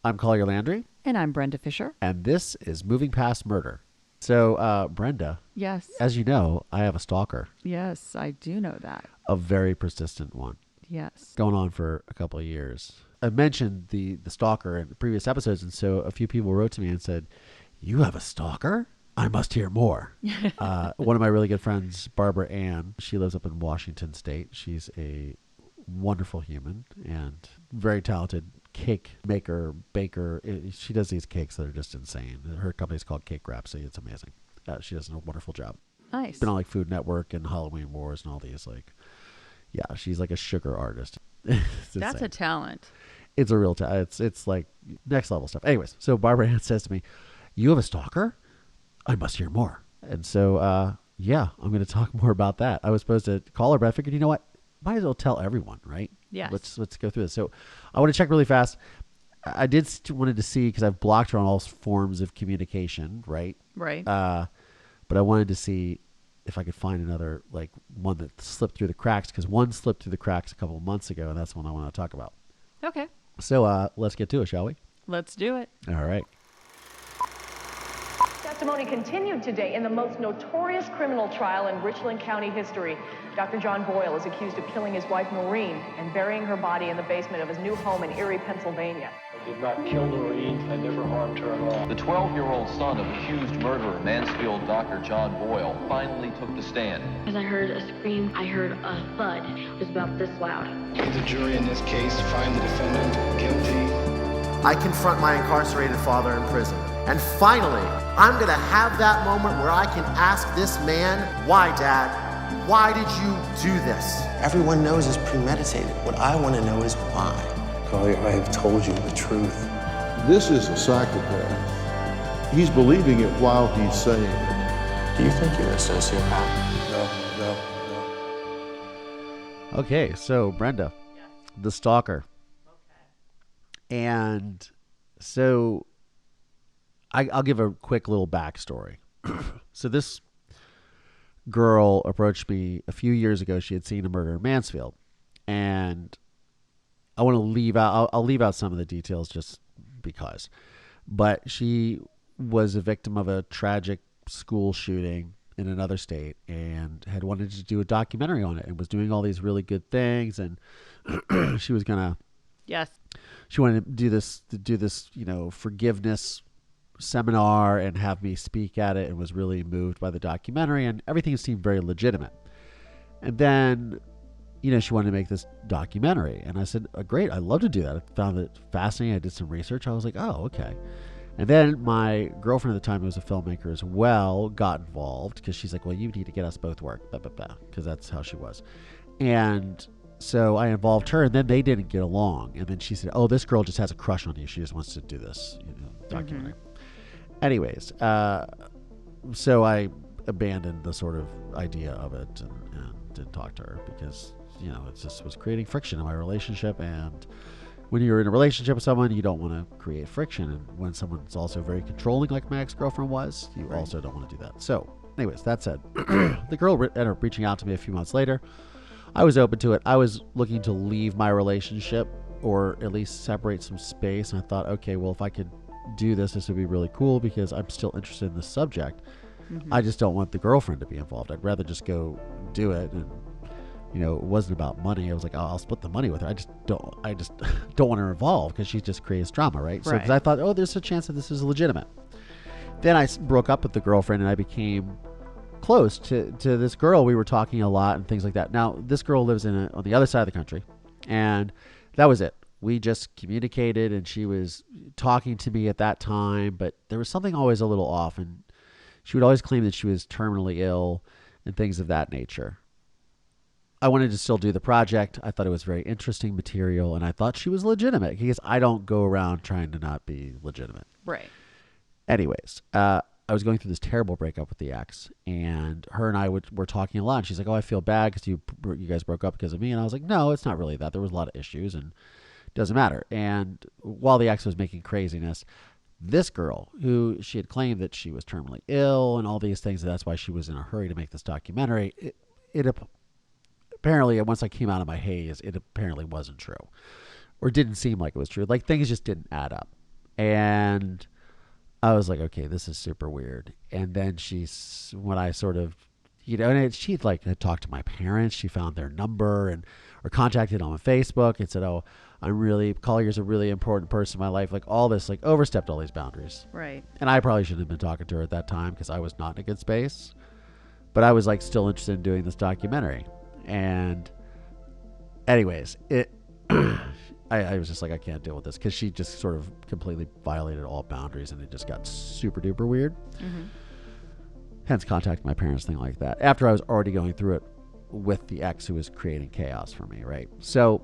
I'm Collier Landry. And I'm Brenda Fisher. And this is Moving Past Murder. So, Brenda. Yes. As you know, I have a stalker. Yes, I do know that. A very persistent one. Yes. Going on for a couple of years. I mentioned the stalker in the previous episodes, and so a few people wrote to me and said, "You have a stalker? I must hear more." One of my really good friends, Barbara Ann, she lives up in Washington State. She's a wonderful human and very talented cake maker, baker. She does these cakes that are just insane. Her company's called Cake Rhapsody. It's amazing. She does a wonderful job. Nice. Been on like Food Network and Halloween Wars and all these. Yeah, she's like a sugar artist. That's a talent. It's a real talent. It's like next level stuff. Anyways, so Barbara Ann says to me, "You have a stalker? I must hear more." And so, yeah, I'm going to talk more about that. I was supposed to call her, but I figured, you know what? Might as well tell everyone, right? Yes. Let's go through this. So I want to check really fast. I wanted to see, because I've blocked her on all forms of communication, right? Right. But I wanted to see if I could find another, like, one that slipped through the cracks, because one slipped through the cracks a couple of months ago, and that's the one I want to talk about. Okay. So let's get to it, shall we? Let's do it. All right. Testimony continued today in the most notorious criminal trial in Richland County history. Dr. John Boyle is accused of killing his wife Maureen and burying her body in the basement of his new home in Erie, Pennsylvania. I did not kill Maureen. I never harmed her at all. The 12-year-old son of accused murderer Mansfield Dr. John Boyle finally took the stand. As I heard a scream, I heard a thud. It was about this loud. The jury in this case find the defendant guilty. I confront my incarcerated father in prison. And finally, I'm going to have that moment where I can ask this man, "Why, Dad? Why did you do this?" Everyone knows it's premeditated. What I want to know is why. Collier, I have told you the truth. This is a psychopath. He's believing it while he's saying it. Do you think you're a sociopath? No. Okay, so Brenda, Yes. the stalker. Okay. And so I'll give a quick little backstory. So this girl approached me a few years ago. She had seen a murder in Mansfield. And I want to leave out, I'll leave out some of the details just because. But she was a victim of a tragic school shooting in another state and had wanted to do a documentary on it and was doing all these really good things. And she was going to, Yes. she wanted to do this, forgiveness seminar and have me speak at it, and was really moved by the documentary, and everything seemed very legitimate. And then, she wanted to make this documentary, and I said, "Great, I'd love to do that." I found it fascinating. I did some research. I was like, "Oh, okay." And then my girlfriend at the time, who was a filmmaker as well, got involved because she's like, "Well, you need to get us both work," because that's how she was. And so I involved her, and then they didn't get along. And then she said, "Oh, this girl just has a crush on you. She just wants to do this documentary." Mm-hmm. Anyways, so I abandoned the sort of idea of it and didn't talk to her because, it just was creating friction in my relationship. And when you're in a relationship with someone, you don't want to create friction. And when someone's also very controlling, like my ex-girlfriend was, you also don't want to do that. So anyways, that said, the girl ended up reaching out to me a few months later. I was open to it. I was looking to leave my relationship, or at least separate some space. And I thought, okay, well, if I could do this would be really cool because I'm still interested in the subject. Mm-hmm. I just don't want the girlfriend to be involved. I'd rather just go do it. And, it wasn't about money. I was like, I'll split the money with her. I just don't want her involved because she just creates drama, right? So, because I thought, there's a chance that this is legitimate. Then I broke up with the girlfriend and I became close to this girl. We were talking a lot and things like that. Now, this girl lives on the other side of the country, and that was it. We just communicated, and she was talking to me at that time, but there was something always a little off, and she would always claim that she was terminally ill and things of that nature. I wanted to still do the project. I thought it was very interesting material, and I thought she was legitimate because I don't go around trying to not be legitimate. Right. Anyways, I was going through this terrible breakup with the ex, and her and I were talking a lot, and she's like, "Oh, I feel bad because you guys broke up because of me." And I was like, "No, it's not really that. There was a lot of issues, and doesn't matter." And while the ex was making craziness, this girl, who she had claimed that she was terminally ill and all these things, and that's why she was in a hurry to make this documentary, it apparently, once I came out of my haze, it apparently wasn't true, or didn't seem like it was true. Like, things just didn't add up. And I was like, okay, this is super weird. And then when I sort of, she'd like had talked to my parents. She found their number or contacted them on Facebook and said, oh, Collier's a really important person in my life. Like all this, like overstepped all these boundaries. Right. And I probably shouldn't have been talking to her at that time because I was not in a good space. But I was like still interested in doing this documentary. And anyways, I was just like, I can't deal with this because she just sort of completely violated all boundaries and it just got super duper weird. Mm-hmm. Hence contacting my parents, thing like that. After I was already going through it with the ex who was creating chaos for me, right? So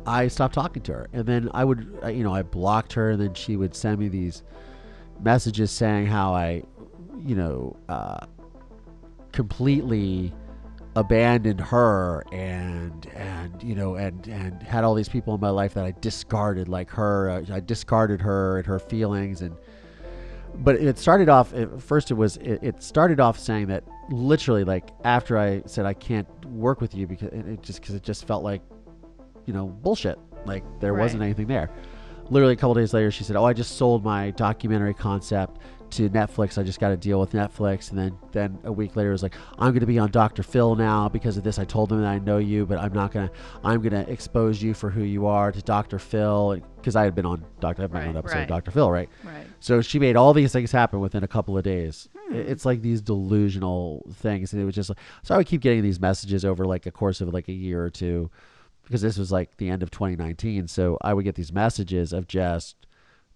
I stopped talking to her. And then I blocked her, and then she would send me these messages saying how I, completely abandoned her and had all these people in my life that I discarded, like her. I discarded her and her feelings. But it started off, it started off saying that literally, like, after I said I can't work with you because it just felt like, bullshit. Like there wasn't anything there. Literally a couple days later, she said, oh, I just sold my documentary concept to Netflix. I just got to deal with Netflix. And then a week later, it was like, I'm going to be on Dr. Phil now because of this. I told them that I know you, but I'm going to expose you for who you are to Dr. Phil. Because I had been on on an episode of Dr. Phil, right? Right. So she made all these things happen within a couple of days. It's like these delusional things. And it was just like, so I would keep getting these messages over like a course of like a year or two, because this was like the end of 2019. So I would get these messages of just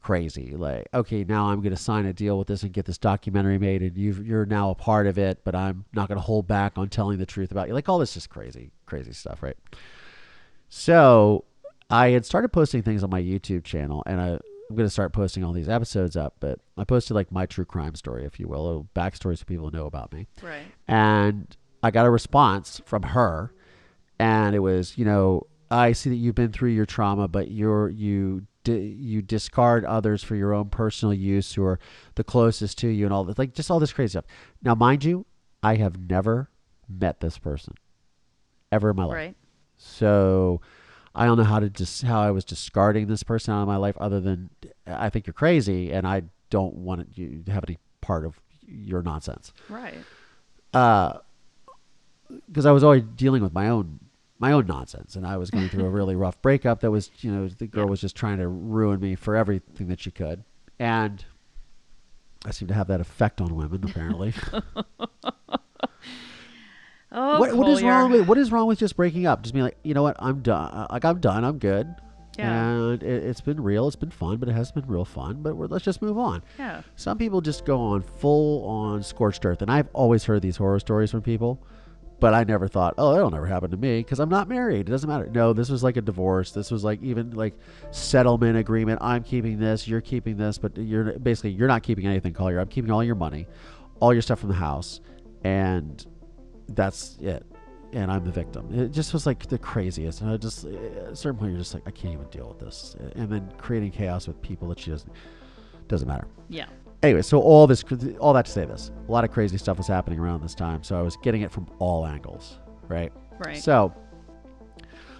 crazy, like, okay, now I'm going to sign a deal with this and get this documentary made, and you're now a part of it, but I'm not going to hold back on telling the truth about you. Like all this just crazy stuff, right? So I had started posting things on my YouTube channel, and I'm going to start posting all these episodes up, but I posted like my true crime story, if you will, a backstory so people know about me. Right. And I got a response from her, and it was, I see that you've been through your trauma, but you discard others for your own personal use who are the closest to you and all this, like just all this crazy stuff. Now, mind you, I have never met this person ever in my life. Right. So I don't know how I was discarding this person out of my life other than I think you're crazy and I don't want you to have any part of your nonsense. Right. Because I was always dealing with my own nonsense, and I was going through a really rough breakup that was, the girl was just trying to ruin me for everything that she could. And I seem to have that effect on women, apparently. What is wrong with just breaking up? Just being like, you know what, I'm done. I'm done. I'm good. Yeah. And it's been real. It's been fun, but it hasn't been real fun. But let's just move on. Yeah. Some people just go on full on scorched earth. And I've always heard these horror stories from people, but I never thought, oh, that'll never happen to me because I'm not married. It doesn't matter. No, this was like a divorce. This was like even like settlement agreement. I'm keeping this. You're keeping this. But you're not keeping anything, Collier. I'm keeping all your money, all your stuff from the house. And that's it. And I'm the victim. It just was like the craziest. And at a certain point, you're just like, I can't even deal with this. And then creating chaos with people that she doesn't matter. Yeah. Anyway, so all that to say this, a lot of crazy stuff was happening around this time. So I was getting it from all angles, right? Right. So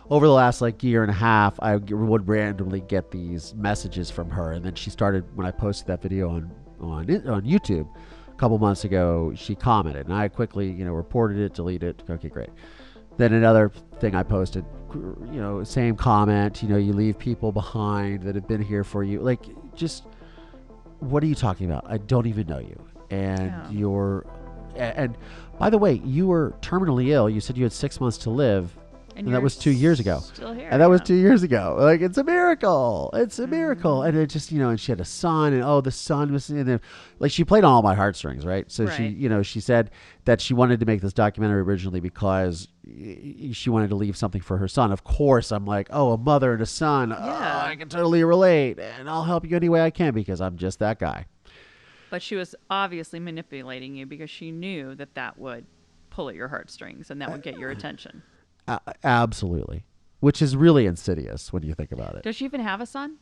over the last like year and a half, I would randomly get these messages from her. And then she started, when I posted that video on YouTube a couple months ago, she commented, and I quickly, reported it, deleted it. Okay, great. Then another thing I posted, same comment, you leave people behind that have been here for you. Like, just, what are you talking about? I don't even know you. And and by the way, you were terminally ill. You said you had 6 months to live. And that was 2 years ago. Still here, and that was 2 years ago. Like, it's a miracle. It's a miracle. And it just, and she had a son, and the son was in there. Like, she played on all my heartstrings, right? So she said that she wanted to make this documentary originally because she wanted to leave something for her son. Of course, I'm like, a mother and a son. Yeah. Oh, I can totally relate. And I'll help you any way I can because I'm just that guy. But she was obviously manipulating you because she knew that would pull at your heartstrings and that would get your attention. Absolutely. Which is really insidious when you think about it. Does she even have a son?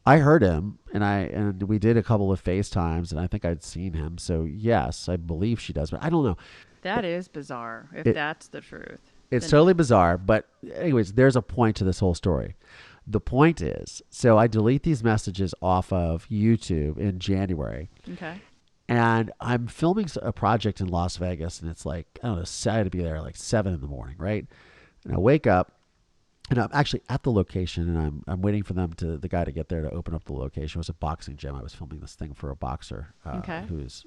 I heard him, and we did a couple of FaceTimes, and I think I'd seen him. So yes, I believe she does, but I don't know. That is bizarre, if that's the truth. It's totally bizarre, but anyways, there's a point to this whole story. The point is, so I delete these messages off of YouTube in January. Okay. And I'm filming a project in Las Vegas, and it's like, I don't know, I had to be there like 7 a.m, right? And I wake up, and I'm actually at the location, and I'm waiting for the guy to get there to open up the location. It was a boxing gym. I was filming this thing for a boxer who's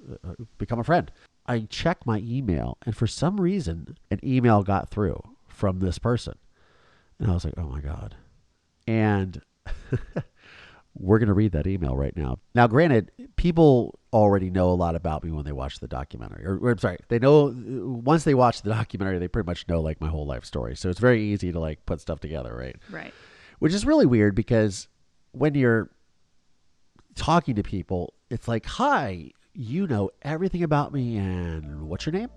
become a friend. I check my email, and for some reason, an email got through from this person. And I was like, oh my God. And we're going to read that email right now. Now, granted, people already know a lot about me when they watch the documentary. Or I'm sorry, they know, once they watch the documentary, they pretty much know like my whole life story. So it's very easy to like put stuff together, right? Right. Which is really weird because when you're talking to people, it's like, hi, you know everything about me and what's your name?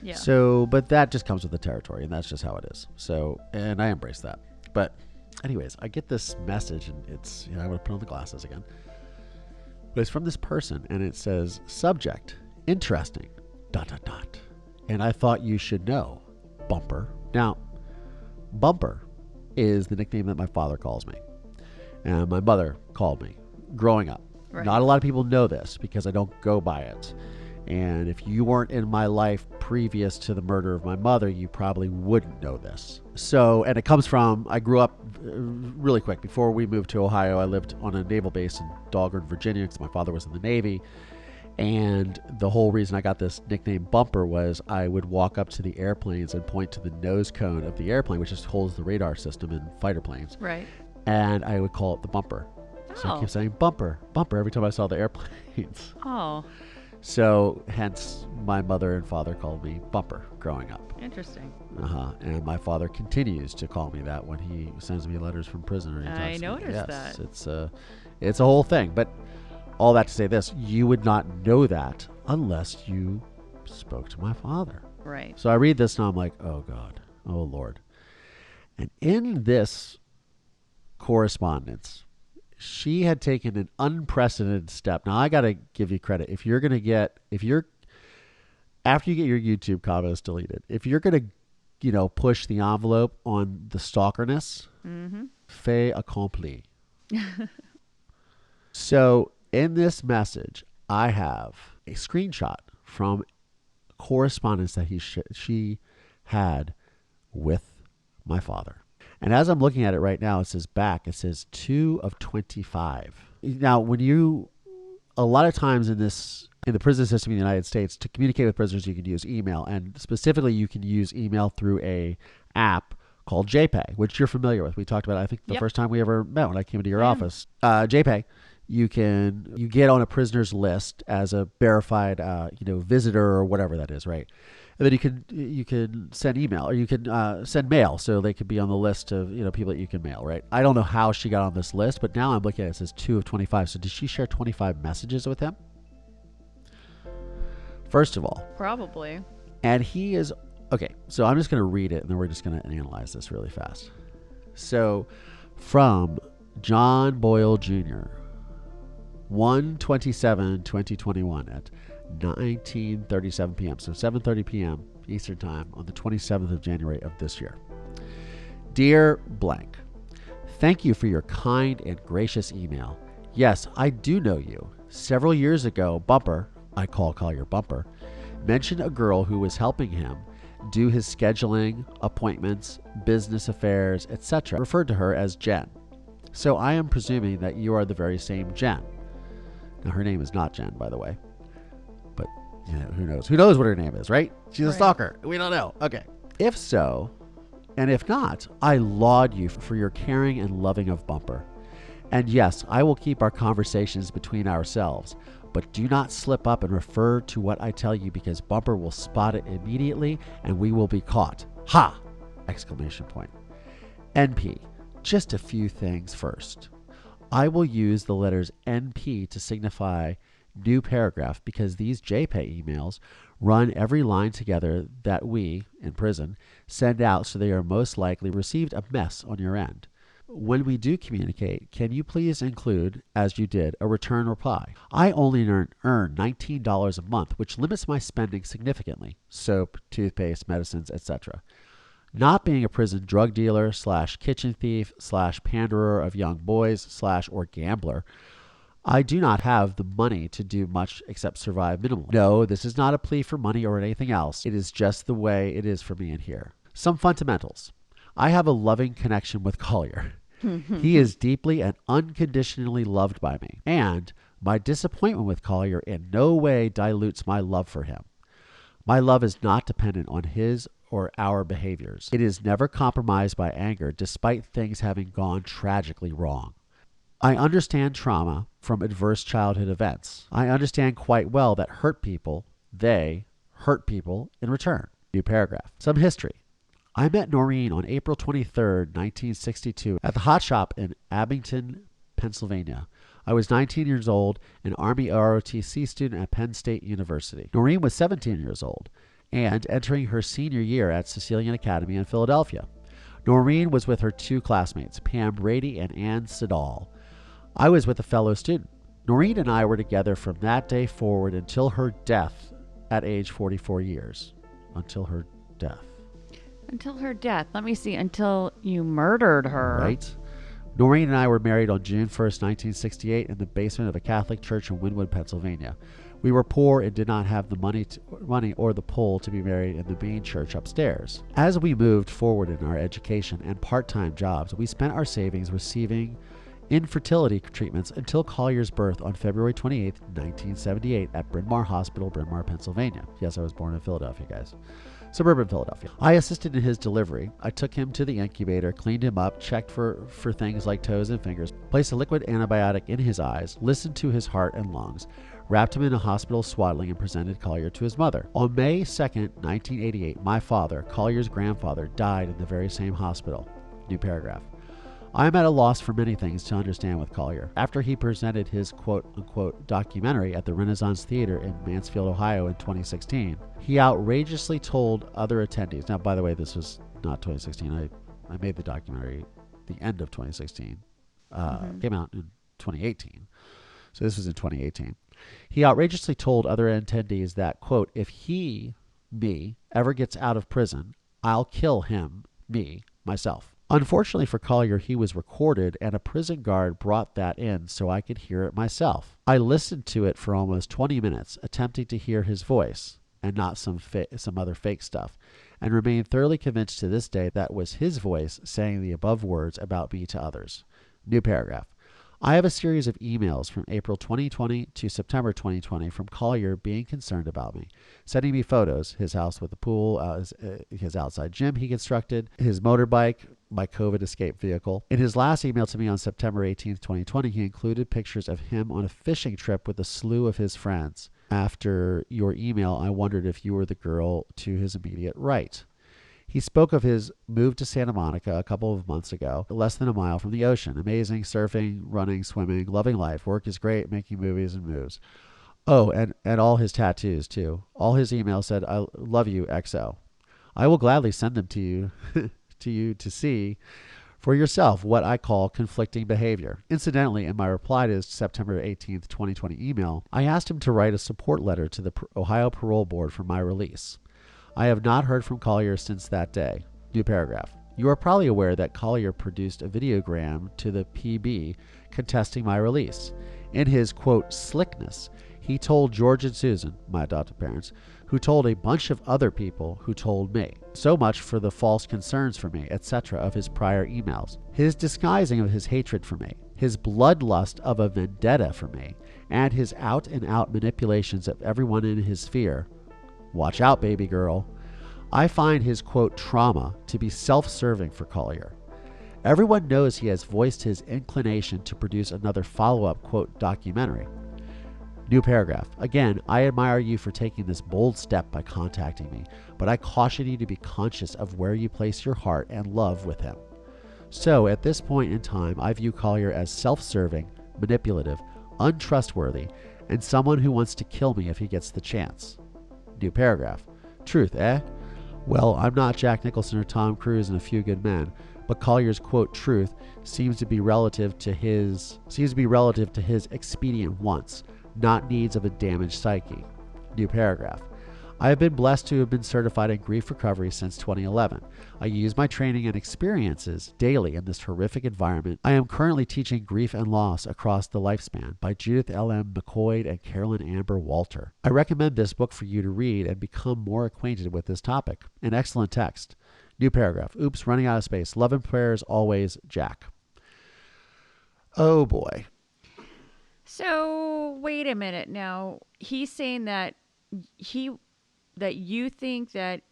Yeah. So, but that just comes with the territory, and that's just how it is. So, and I embrace that. But anyways, I get this message, and it's, I'm going to put on the glasses again. But it's from this person, and it says, subject, interesting, ... And I thought you should know, Bumper. Now, Bumper is the nickname that my father calls me, and my mother called me growing up. Right. Not a lot of people know this because I don't go by it. And if you weren't in my life previous to the murder of my mother, you probably wouldn't know this. So, and it comes from, I grew up really quick. Before we moved to Ohio, I lived on a naval base in Dahlgren, Virginia, because my father was in the Navy. And the whole reason I got this nickname Bumper was I would walk up to the airplanes and point to the nose cone of the airplane, which just holds the radar system in fighter planes. Right. And I would call it the bumper. So I keep saying bumper, bumper every time I saw the airplanes. Oh. So hence my mother and father called me Bumper growing up. Interesting. And my father continues to call me that when he sends me letters from prison. Or he I talks to me. noticed Yes, that. it's a whole thing. But all that to say this, you would not know that unless you spoke to my father. Right. So I read this and I'm like, oh God, oh Lord. And in this correspondence, she had taken an unprecedented step. Now I got to give you credit. After you get your YouTube comments deleted, if you're going to, push the envelope on the stalkerness, fait accompli. So in this message, I have a screenshot from correspondence that she had with my father. And as I'm looking at it right now, it says back, it says 2 of 25. Now, a lot of times in the prison system in the United States, to communicate with prisoners, you can use email. And specifically, you can use email through a app called JPay, which you're familiar with. We talked about it, I think, the first time we ever met when I came into your office. JPay, you get on a prisoner's list as a verified, visitor or whatever that is, right? And then you can send email, or you can send mail, so they could be on the list of people that you can mail, right? I don't know how she got on this list, but now I'm looking at it, it says 2 of 25. So did she share 25 messages with him? First of all, probably. And he is okay. So I'm just going to read it, and then we're just going to analyze this really fast. So from John Boyle Jr., 1/27/2021 at 19:37 p.m. So 7:30 p.m. Eastern Time on the 27th of January of this year. Dear blank, thank you for your kind and gracious email. Yes, I do know you. Several years ago, Bumper, I call Collier Bumper, mentioned a girl who was helping him do his scheduling, appointments, business affairs, etc. Referred to her as Jen. So I am presuming that you are the very same Jen. Now, her name is not Jen, by the way. But, who knows? Who knows what her name is, right? She's a stalker. We don't know. Okay. If so, and if not, I laud you for your caring and loving of Bumper. And yes, I will keep our conversations between ourselves, but do not slip up and refer to what I tell you, because Bumper will spot it immediately and we will be caught. Ha! ! NP. Just a few things first. I will use the letters NP to signify new paragraph, because these JPay emails run every line together that we, in prison, send out, so they are most likely received a mess on your end. When we do communicate, can you please include, as you did, a return reply? I only earn $19 a month, which limits my spending significantly. Soap, toothpaste, medicines, etc. Not being a prison drug dealer / kitchen thief / panderer of young boys / or gambler, I do not have the money to do much except survive minimally. No, this is not a plea for money or anything else. It is just the way it is for me in here. Some fundamentals. I have a loving connection with Collier. He is deeply and unconditionally loved by me, and my disappointment with Collier in no way dilutes my love for him. My love is not dependent on his or our behaviors. It is never compromised by anger, despite things having gone tragically wrong. I understand trauma from adverse childhood events. I understand quite well that they hurt people in return. New paragraph. Some history. I met Noreen on April 23rd, 1962 at the Hot Shop in Abington, Pennsylvania. I was 19 years old, an Army ROTC student at Penn State University. Noreen was 17 years old and entering her senior year at Cecilian Academy in Philadelphia. Noreen was with her two classmates, Pam Brady and Ann Siddall. I was with a fellow student. Noreen and I were together from that day forward until her death at age 44 years. Until her death. Until her death. Let me see. Until you murdered her. Right. Noreen and I were married on June 1st, 1968 in the basement of a Catholic church in Wynwood, Pennsylvania. We were poor and did not have the money or the pull to be married in the main church upstairs. As we moved forward in our education and part-time jobs, we spent our savings receiving infertility treatments until Collier's birth on February 28, 1978 at Bryn Mawr Hospital, Bryn Mawr, Pennsylvania. Yes, I was born in Philadelphia, guys. Suburban Philadelphia. I assisted in his delivery. I took him to the incubator, cleaned him up, checked for things like toes and fingers, placed a liquid antibiotic in his eyes, listened to his heart and lungs, wrapped him in a hospital swaddling, and presented Collier to his mother. On May 2nd, 1988, my father, Collier's grandfather, died in the very same hospital. New paragraph. I am at a loss for many things to understand with Collier. After he presented his quote-unquote documentary at the Renaissance Theater in Mansfield, Ohio in 2016, he outrageously told other attendees, now by the way, this was not 2016, I made the documentary the end of 2016, came out in 2018, so this was in 2018. He outrageously told other attendees that, quote, if me, ever gets out of prison, I'll kill him, myself. Unfortunately for Collier, he was recorded, and a prison guard brought that in so I could hear it myself. I listened to it for almost 20 minutes, attempting to hear his voice, and not some other fake stuff, and remain thoroughly convinced to this day that was his voice saying the above words about me to others. New paragraph. I have a series of emails from April 2020 to September 2020 from Collier being concerned about me, sending me photos, his house with a pool, his outside gym he constructed, his motorbike, my COVID escape vehicle. In his last email to me on September 18th, 2020, he included pictures of him on a fishing trip with a slew of his friends. After your email, I wondered if you were the girl to his immediate right. He spoke of his move to Santa Monica a couple of months ago, less than a mile from the ocean. Amazing, surfing, running, swimming, loving life. Work is great, making movies and moves. Oh, and all his tattoos, too. All his emails said, I love you, XO. I will gladly send them to you to see for yourself what I call conflicting behavior. Incidentally, in my reply to his September 18th, 2020 email, I asked him to write a support letter to the Ohio Parole Board for my release. I have not heard from Collier since that day. New paragraph. You are probably aware that Collier produced a videogram to the PB contesting my release. In his, quote, slickness, he told George and Susan, my adoptive parents, who told a bunch of other people who told me. So much for the false concerns for me, etc. of his prior emails. His disguising of his hatred for me, his bloodlust of a vendetta for me, and his out-and-out manipulations of everyone in his sphere. Watch out, baby girl. I find his, quote, trauma to be self-serving for Collier. Everyone knows he has voiced his inclination to produce another follow-up, quote, documentary. New paragraph. Again, I admire you for taking this bold step by contacting me, but I caution you to be conscious of where you place your heart and love with him. So, at this point in time, I view Collier as self-serving, manipulative, untrustworthy, and someone who wants to kill me if he gets the chance. New paragraph. Truth, eh? Well, I'm not Jack Nicholson or Tom Cruise in A Few Good Men, but Collier's, quote, truth seems to be relative to his expedient wants, not needs of a damaged psyche. New paragraph. I have been blessed to have been certified in grief recovery since 2011. I use my training and experiences daily in this horrific environment. I am currently teaching Grief and Loss Across the Lifespan by Judith L.M. McCoy and Carolyn Amber Walter. I recommend this book for you to read and become more acquainted with this topic. An excellent text. New paragraph. Oops, running out of space. Love and prayers always, Jack. Oh boy. So wait a minute now. He's saying that you think that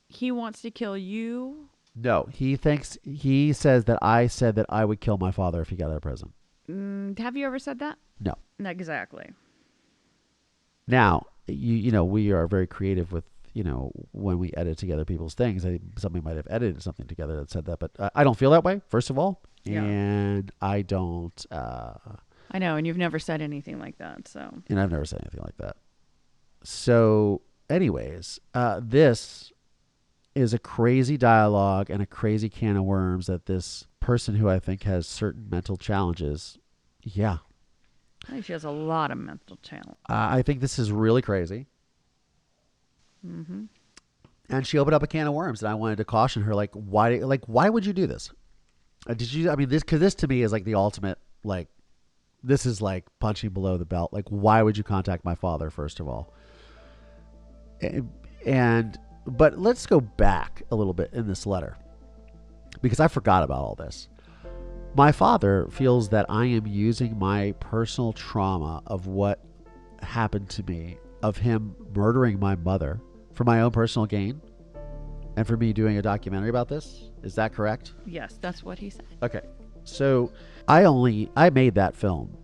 he wants to kill you? No, he says that I said that I would kill my father if he got out of prison. Have you ever said that? No. Not exactly. Now, you know, we are very creative with, you know, when we edit together people's things. Somebody might have edited something together that said that, but I don't feel that way, first of all. Yeah. And I don't... I know, and you've never said anything like that, so... And I've never said anything like that. So, anyways, this is a crazy dialogue and a crazy can of worms that this person who I think has certain mental challenges, yeah. I think she has a lot of mental challenge. I think this is really crazy. Mm-hmm. And she opened up a can of worms, and I wanted to caution her, why would you do this? This to me is like the ultimate, like, this is like punching below the belt. Like, why would you contact my father, first of all? But let's go back a little bit in this letter, because I forgot about all this. My father feels that I am using my personal trauma of what happened to me, of him murdering my mother, for my own personal gain, and for me doing a documentary about this. Is that correct? Yes, that's what he said. Okay. So I made that film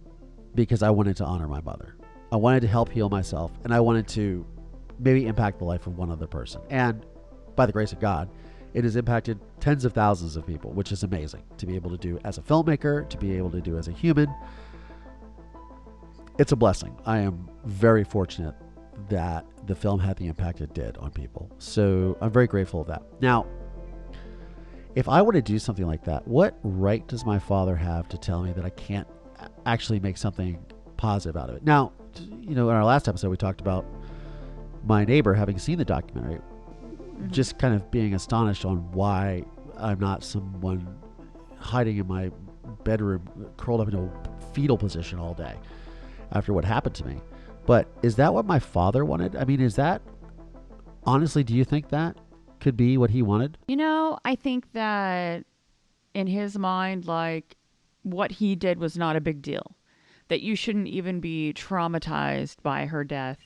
because I wanted to honor my mother. I wanted to help heal myself, and I wanted to maybe impact the life of one other person. And by the grace of God, it has impacted tens of thousands of people, which is amazing to be able to do as a filmmaker, to be able to do as a human. It's a blessing. I am very fortunate that the film had the impact it did on people. So I'm very grateful of that. Now, if I were to do something like that, what right does my father have to tell me that I can't actually make something positive out of it? Now, you know, in our last episode, we talked about my neighbor having seen the documentary, just kind of being astonished on why I'm not someone hiding in my bedroom, curled up in a fetal position all day after what happened to me. But is that what my father wanted? I mean, is that, honestly, do you think that could be what he wanted? You know, I think that in his mind, like, what he did was not a big deal. That you shouldn't even be traumatized by her death,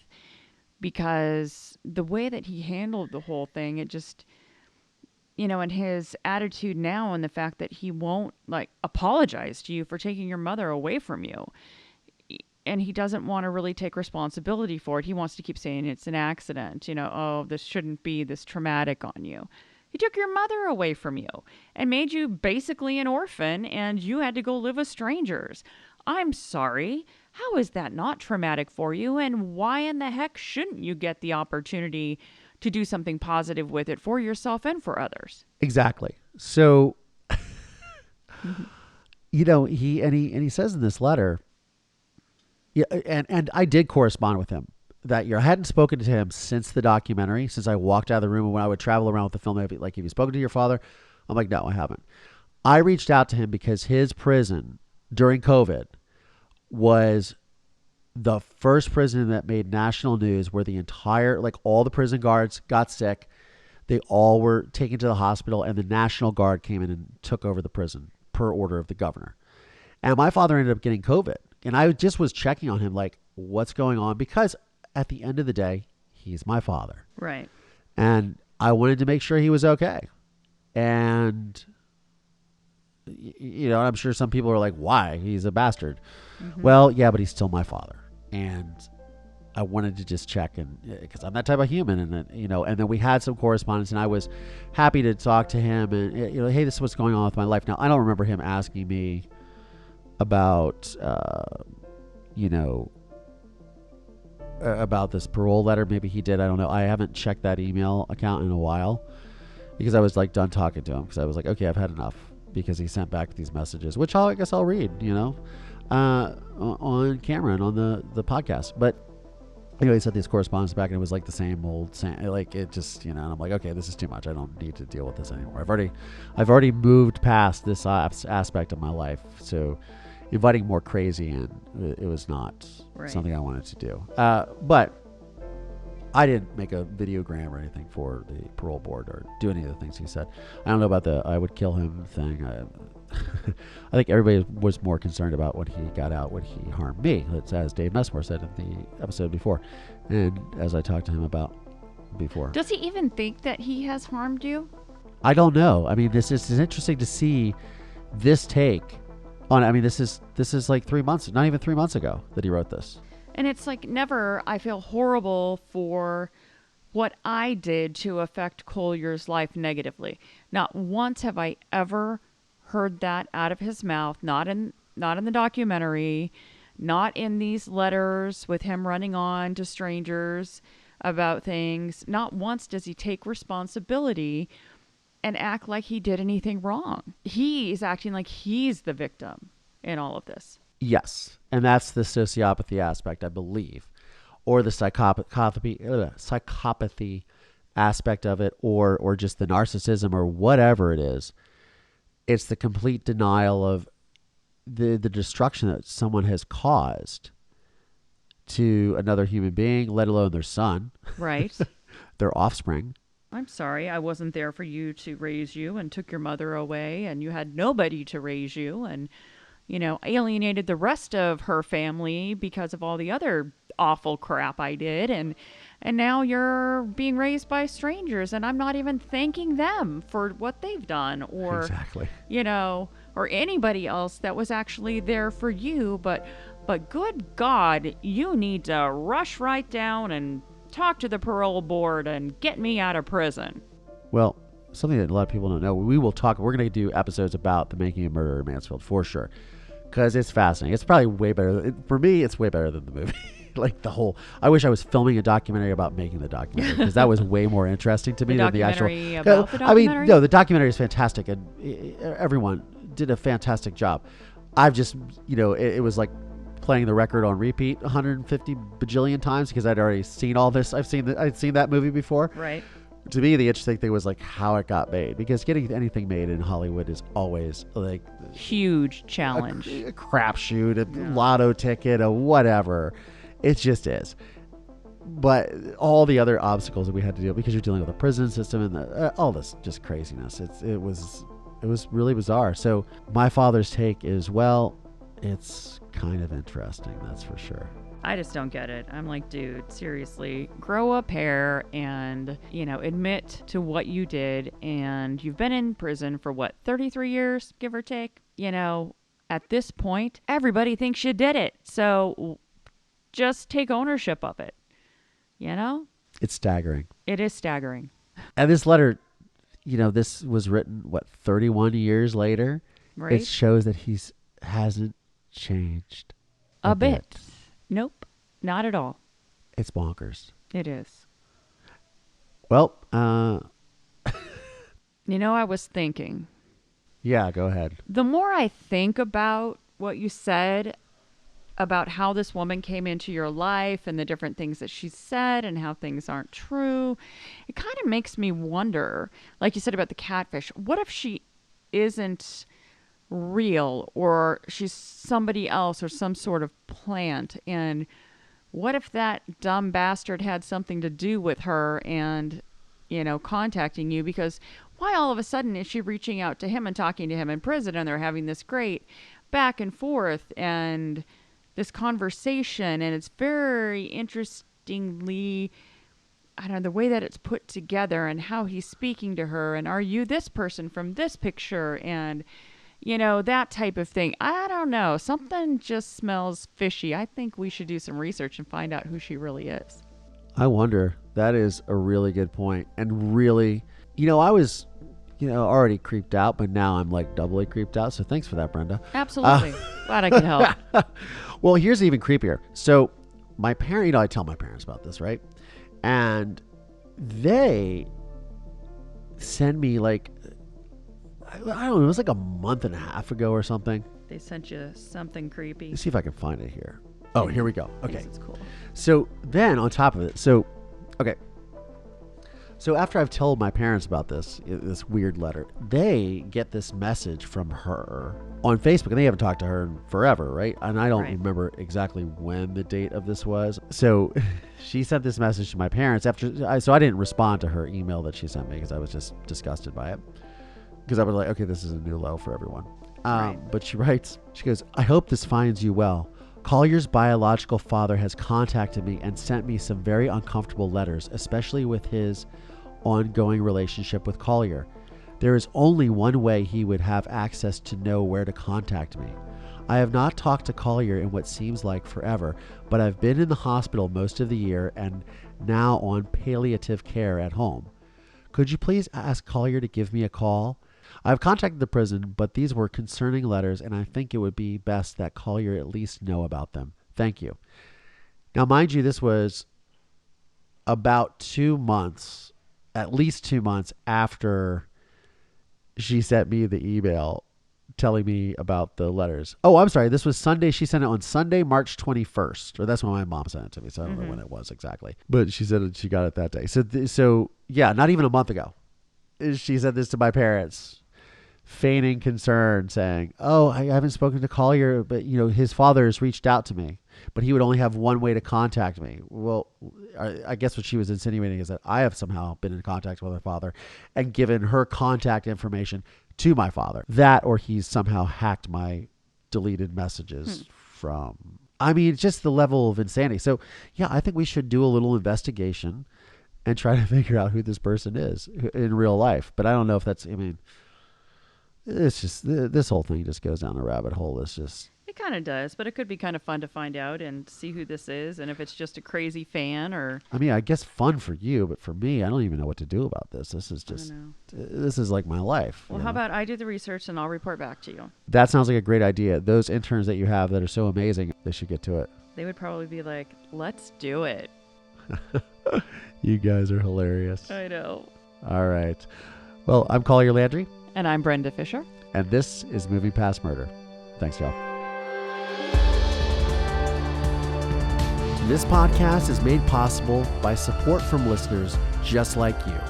because the way that he handled the whole thing, it just, you know, and his attitude now, and the fact that he won't, like, apologize to you for taking your mother away from you. And he doesn't want to really take responsibility for it. He wants to keep saying it's an accident. You know, oh, this shouldn't be this traumatic on you. He took your mother away from you and made you basically an orphan, and you had to go live with strangers. I'm sorry. How is that not traumatic for you? And why in the heck shouldn't you get the opportunity to do something positive with it for yourself and for others? Exactly. So, you know, he says in this letter, yeah, and I did correspond with him that year. I hadn't spoken to him since the documentary, since I walked out of the room. And when I would travel around with the film, I'd be like, have you spoken to your father? I'm like, no, I haven't. I reached out to him because his prison during COVID was the first prison that made national news, where the entire, like, all the prison guards got sick. They all were taken to the hospital, and the National Guard came in and took over the prison per order of the governor. And my father ended up getting COVID. And I just was checking on him, like, what's going on? Because at the end of the day, he's my father. Right. And I wanted to make sure he was okay. And, you know, I'm sure some people are like, why? He's a bastard. Mm-hmm. Well, yeah, but he's still my father. And I wanted to just check, and because I'm that type of human. And then, you know, and then we had some correspondence, and I was happy to talk to him and, you know, hey, this is what's going on with my life. Now, I don't remember him asking me about, you know, about this parole letter. Maybe he did. I don't know. I haven't checked that email account in a while, because I was like done talking to him, because I was like, okay, I've had enough, because he sent back these messages, which I guess I'll read, you know, on camera and on the podcast. But Anyway, he sent these correspondence back, and it was like the same old, like it just, and I'm like, okay, this is too much. I don't need to deal with this anymore. I've already moved past this aspect of my life. So inviting more crazy in, it was not something I wanted to do. But I didn't make a videogram or anything for the parole board or do any of the things he said. I don't know about the I would kill him thing. I think everybody was more concerned about when he got out, when he harmed me. It's as Dave Messmore said in the episode before, and as I talked to him about before. Does he even think that he has harmed you? I don't know. I mean, this is interesting to see this take on. I mean, this is like 3 months, not even 3 months ago that he wrote this. And it's like never. I feel horrible for what I did to affect Collier's life negatively. Not once have I ever heard that out of his mouth, not in the documentary, not in these letters with him running on to strangers about things. Not once does he take responsibility and act like he did anything wrong. He's acting like he's the victim in all of this. Yes, and that's the sociopathy aspect, I believe, or the psychopathy aspect of it, or just the narcissism or whatever it is. It's the complete denial of the destruction that someone has caused to another human being, let alone their son. Right. Their offspring. I'm sorry, I wasn't there for you to raise you and took your mother away, and you had nobody to raise you, and, alienated the rest of her family because of all the other awful crap I did, and now you're being raised by strangers, and I'm not even thanking them for what they've done, or exactly, or anybody else that was actually there for you. But good God, you need to rush right down and talk to the parole board and get me out of prison. Well, something that a lot of people don't know, we're going to do episodes about the making of Murder in Mansfield for sure, because it's fascinating. It's probably way better. For me, it's way better than the movie. Like I wish I was filming a documentary about making the documentary, because that was way more interesting to me than the actual. About the documentary? I mean, no, the documentary is fantastic, and everyone did a fantastic job. I've just, it was like playing the record on repeat 150 bajillion times because I'd already seen all this. I'd seen that movie before. Right. To me, the interesting thing was like how it got made, because getting anything made in Hollywood is always like huge challenge, a crapshoot, a lotto ticket, a whatever. It just is. But all the other obstacles that we had to deal, because you're dealing with a prison system and all this just craziness. It was really bizarre. So my father's take is, well, it's kind of interesting, that's for sure. I just don't get it. I'm like, dude, seriously, grow a pair and, admit to what you did. And you've been in prison for 33 years, give or take. At this point, everybody thinks you did it. So just take ownership of it. It's staggering. It is staggering. And this letter, this was written, 31 years later? Right. It shows that he hasn't changed a bit. Nope, not at all. It's bonkers. It is. Well, I was thinking. Yeah, go ahead. The more I think about what you said about how this woman came into your life and the different things that she said and how things aren't true, it kind of makes me wonder, like you said about the catfish, what if she isn't real, or she's somebody else, or some sort of plant, and what if that dumb bastard had something to do with her and contacting you? Because why all of a sudden is she reaching out to him and talking to him in prison, and they're having this great back and forth and this conversation, and it's very interestingly, the way that it's put together and how he's speaking to her, and are you this person from this picture, and that type of thing. I don't know. Something just smells fishy. I think we should do some research and find out who she really is. I wonder. That is a really good point. And really, I was, already creeped out, but now I'm like doubly creeped out. So thanks for that, Brenda. Absolutely. Glad I could help. Well, here's even creepier. So my parent, I tell my parents about this, right? And they send me like, I don't know, it was like a month and a half ago or something. They sent you something creepy. Let's see if I can find it here. Oh, here we go. Okay. It's cool. So then on top of it, okay. So after I've told my parents about this weird letter, they get this message from her on Facebook, and they haven't talked to her in forever, right? And I don't remember exactly when the date of this was. So she sent this message to my parents so I didn't respond to her email that she sent me because I was just disgusted by it. Because I was like, okay, this is a new low for everyone. But she writes, she goes, I hope this finds you well. Collier's biological father has contacted me and sent me some very uncomfortable letters, especially with his ongoing relationship with Collier. There is only one way he would have access to know where to contact me. I have not talked to Collier in what seems like forever, but I've been in the hospital most of the year and now on palliative care at home. Could you please ask Collier to give me a call? I've contacted the prison, but these were concerning letters, and I think it would be best that Collier at least know about them. Thank you. Now, mind you, this was about 2 months, at least 2 months after she sent me the email telling me about the letters. Oh, I'm sorry. This was Sunday. She sent it on Sunday, March 21st. Or that's when my mom sent it to me. So I don't know when it was exactly. But she said she got it that day. So yeah, not even a month ago. She said this to my parents, feigning concern, saying, oh, I haven't spoken to Collier, but his father has reached out to me, but he would only have one way to contact me. Well, I guess what she was insinuating is that I have somehow been in contact with her father and given her contact information to my father. That, or he's somehow hacked my deleted messages from, just the level of insanity. So yeah, I think we should do a little investigation and try to figure out who this person is in real life. But I don't know if that's, it's just, this whole thing just goes down a rabbit hole. It's just... It kind of does, but it could be kind of fun to find out and see who this is and if it's just a crazy fan or... I guess fun for you, but for me, I don't even know what to do about this. This is just... This is like my life. Well, how about I do the research and I'll report back to you? That sounds like a great idea. Those interns that you have that are so amazing, they should get to it. They would probably be like, let's do it. You guys are hilarious. I know. All right. Well, I'm Collier Landry. And I'm Brenda Fisher. And this is Moving Past Murder. Thanks, y'all. This podcast is made possible by support from listeners just like you.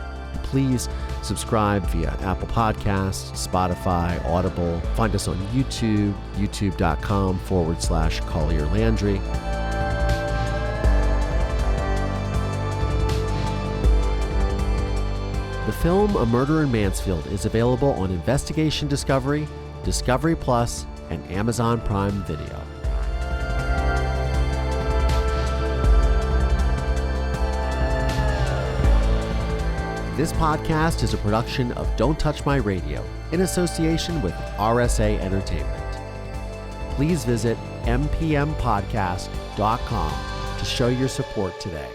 Please subscribe via Apple Podcasts, Spotify, Audible. Find us on YouTube, youtube.com/Collier Landry. The film A Murder in Mansfield is available on Investigation Discovery, Discovery Plus, and Amazon Prime Video. This podcast is a production of Don't Touch My Radio in association with RSA Entertainment. Please visit mpmpodcast.com to show your support today.